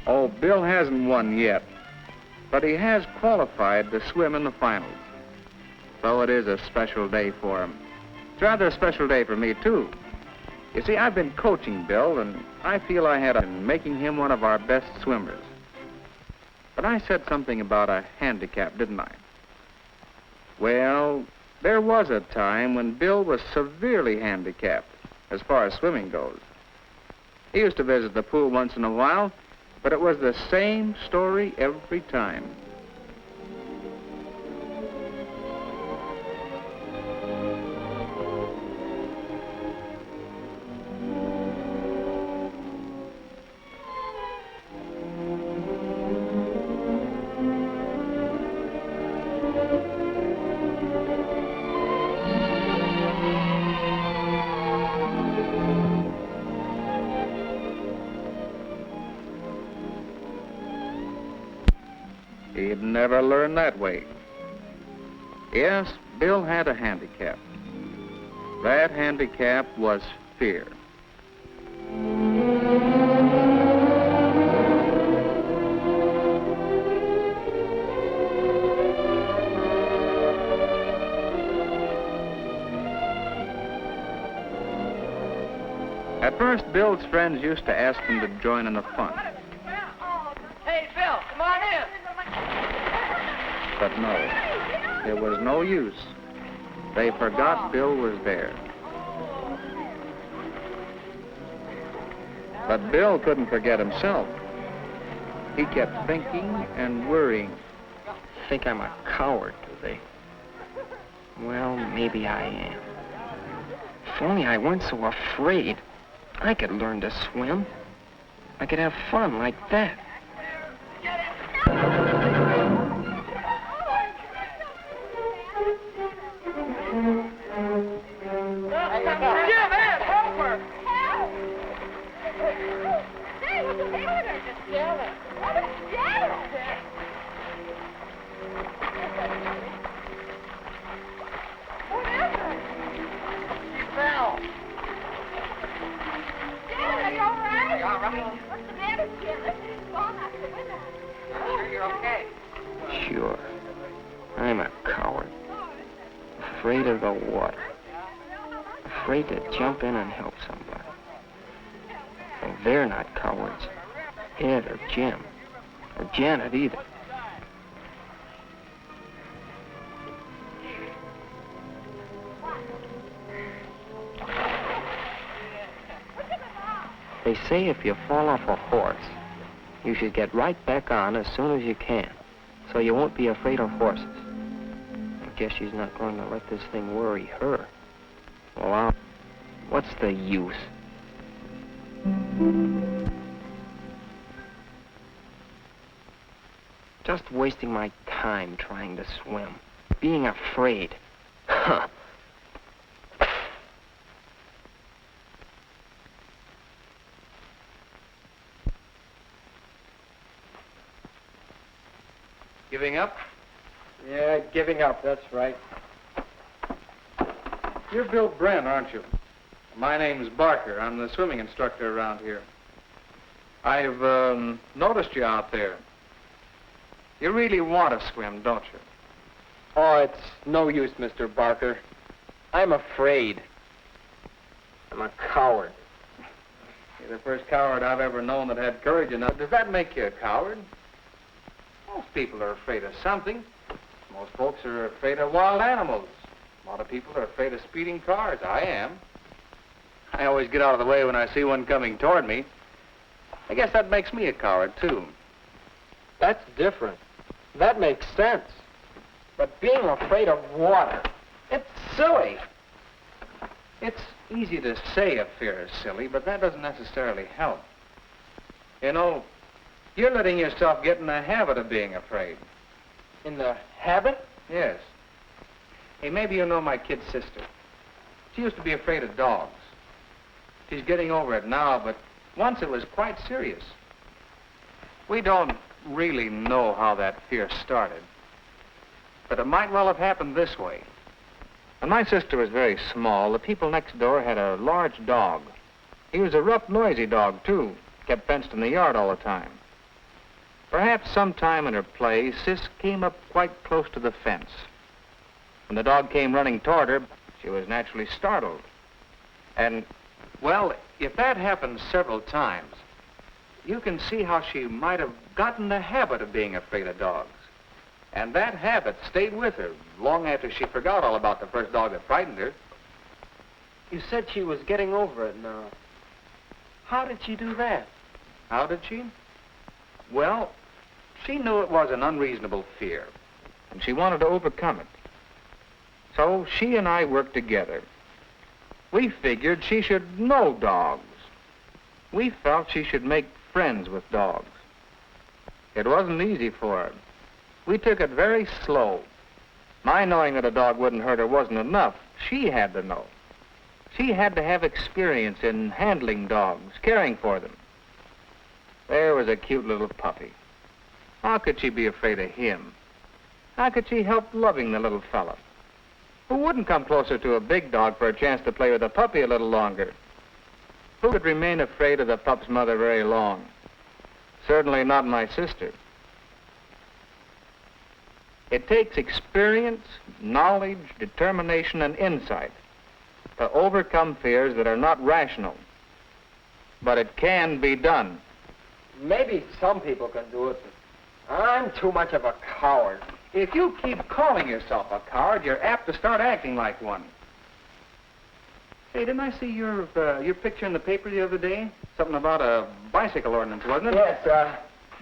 Oh, Bill hasn't won yet, but he has qualified to swim in the finals. So it is a special day for him. It's rather a special day for me, too. You see, I've been coaching Bill, and I feel I had in making him one of our best swimmers. But I said something about a handicap, didn't I? Well, there was a time when Bill was severely handicapped as far as swimming goes. He used to visit the pool once in a while, but it was the same story every time. He'd never learn that way. Yes, Bill had a handicap. That handicap was fear. At first, Bill's friends used to ask him to join in the fun. Hey, Bill, come on in. But no, there was no use. They forgot Bill was there. But Bill couldn't forget himself. He kept thinking and worrying. Think I'm a coward, do they? Well, maybe I am. If only I weren't so afraid, I could learn to swim. I could have fun like that. Sure. I'm a coward. Afraid of the water. Afraid to jump in and help somebody. Well, they're not cowards. Ed or Jim. Or Janet either. They say if you fall off a horse, you should get right back on as soon as you can, so you won't be afraid of horses. I guess she's not going to let this thing worry her. Well, what's the use? Just wasting my time trying to swim. Being afraid. Huh. Giving up? Yeah, giving up, that's right. You're Bill Brent, aren't you? My name's Barker. I'm the swimming instructor around here. I've noticed you out there. You really want to swim, don't you? Oh, it's no use, Mr. Barker. I'm afraid. I'm a coward. You're the first coward I've ever known that had courage enough. Does that make you a coward? Most people are afraid of something. Most folks are afraid of wild animals. A lot of people are afraid of speeding cars. I am. I always get out of the way when I see one coming toward me. I guess that makes me a coward, too. That's different. That makes sense. But being afraid of water, it's silly. It's easy to say a fear is silly, but that doesn't necessarily help. You know, you're letting yourself get in the habit of being afraid. In the habit? Yes. Hey, maybe you know my kid sister. She used to be afraid of dogs. She's getting over it now, but once it was quite serious. We don't really know how that fear started, but it might well have happened this way. When my sister was very small, the people next door had a large dog. He was a rough, noisy dog, too. Kept fenced in the yard all the time. Perhaps sometime in her play, Sis came up quite close to the fence. When the dog came running toward her, she was naturally startled. And, well, if that happened several times, you can see how she might have gotten the habit of being afraid of dogs. And that habit stayed with her long after she forgot all about the first dog that frightened her. You said she was getting over it now. How did she do that? How did she? Well, she knew it was an unreasonable fear, and she wanted to overcome it. So she and I worked together. We figured she should know dogs. We felt she should make friends with dogs. It wasn't easy for her. We took it very slow. My knowing that a dog wouldn't hurt her wasn't enough. She had to know. She had to have experience in handling dogs, caring for them. There was a cute little puppy. How could she be afraid of him? How could she help loving the little fella? Who wouldn't come closer to a big dog for a chance to play with a puppy a little longer? Who could remain afraid of the pup's mother very long? Certainly not my sister. It takes experience, knowledge, determination, and insight to overcome fears that are not rational. But it can be done. Maybe some people can do it, but I'm too much of a coward. If you keep calling yourself a coward, you're apt to start acting like one. Hey, didn't I see your picture in the paper the other day? Something about a bicycle ordinance, wasn't it? Yes,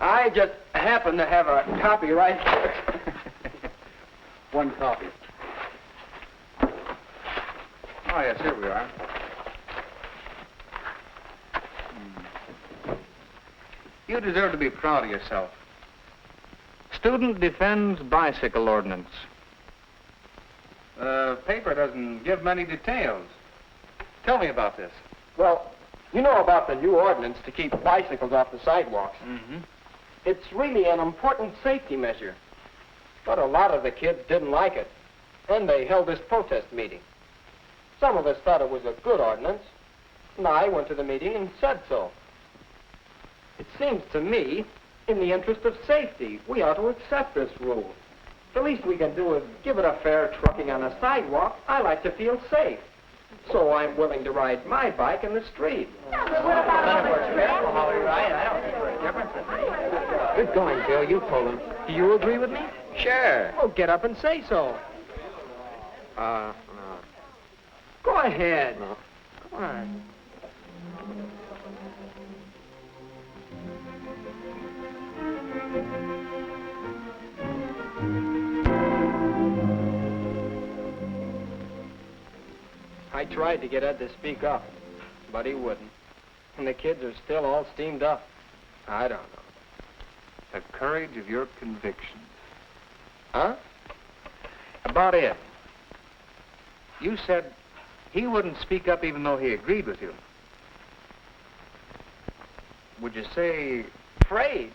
I just happen to have a copy right here. One copy. Oh, yes, here we are. You deserve to be proud of yourself. Student defends bicycle ordinance. The paper doesn't give many details. Tell me about this. Well, you know about the new ordinance to keep bicycles off the sidewalks. Mm-hmm. It's really an important safety measure. But a lot of the kids didn't like it, and they held this protest meeting. Some of us thought it was a good ordinance, and I went to the meeting and said so. It seems to me, in the interest of safety, we ought to accept this rule. The least we can do is give it a fair trucking on a sidewalk. I like to feel safe. So I'm willing to ride my bike in the street. Good going, Bill. You told him. Do you agree with me? Sure. Oh, get up and say so. No. Go ahead. No. Come on. I tried to get Ed to speak up, but he wouldn't. And the kids are still all steamed up. I don't know. The courage of your convictions. Huh? About Ed. You said he wouldn't speak up even though he agreed with you. Would you say... Afraid?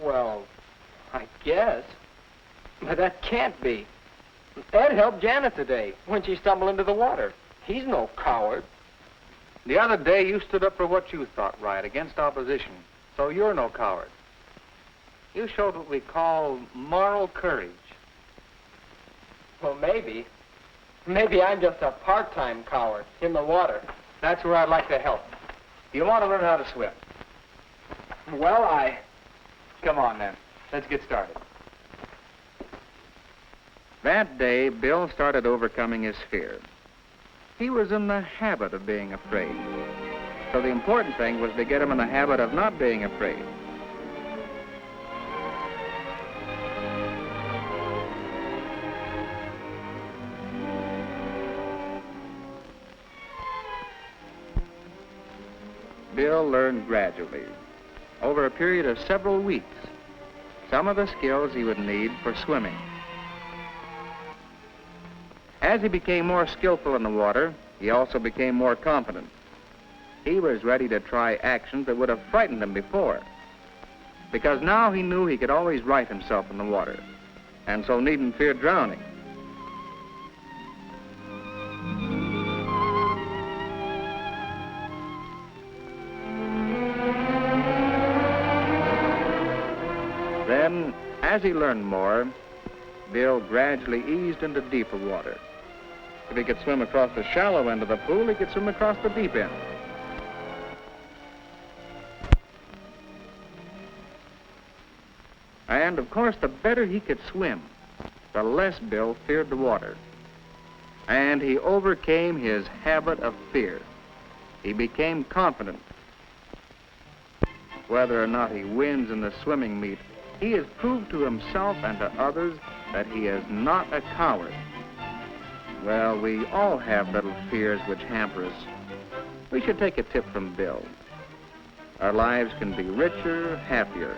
Well, I guess. But that can't be. Ed helped Janet today when she stumbled into the water. He's no coward. The other day you stood up for what you thought right against opposition, so you're no coward. You showed what we call moral courage. Well, maybe. Maybe I'm just a part-time coward in the water. That's where I'd like to help. You want to learn how to swim. Well, Come on, then. Let's get started. That day, Bill started overcoming his fear. He was in the habit of being afraid. So the important thing was to get him in the habit of not being afraid. Bill learned gradually, over a period of several weeks, some of the skills he would need for swimming. As he became more skillful in the water, he also became more confident. He was ready to try actions that would have frightened him before, because now he knew he could always right himself in the water, and so needn't fear drowning. Then, as he learned more, Bill gradually eased into deeper water. If he could swim across the shallow end of the pool, he could swim across the deep end. And, of course, the better he could swim, the less Bill feared the water. And he overcame his habit of fear. He became confident. Whether or not he wins in the swimming meet, he has proved to himself and to others that he is not a coward. Well, we all have little fears which hamper us. We should take a tip from Bill. Our lives can be richer, happier,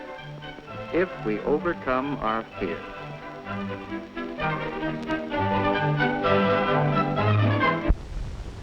if we overcome our fears.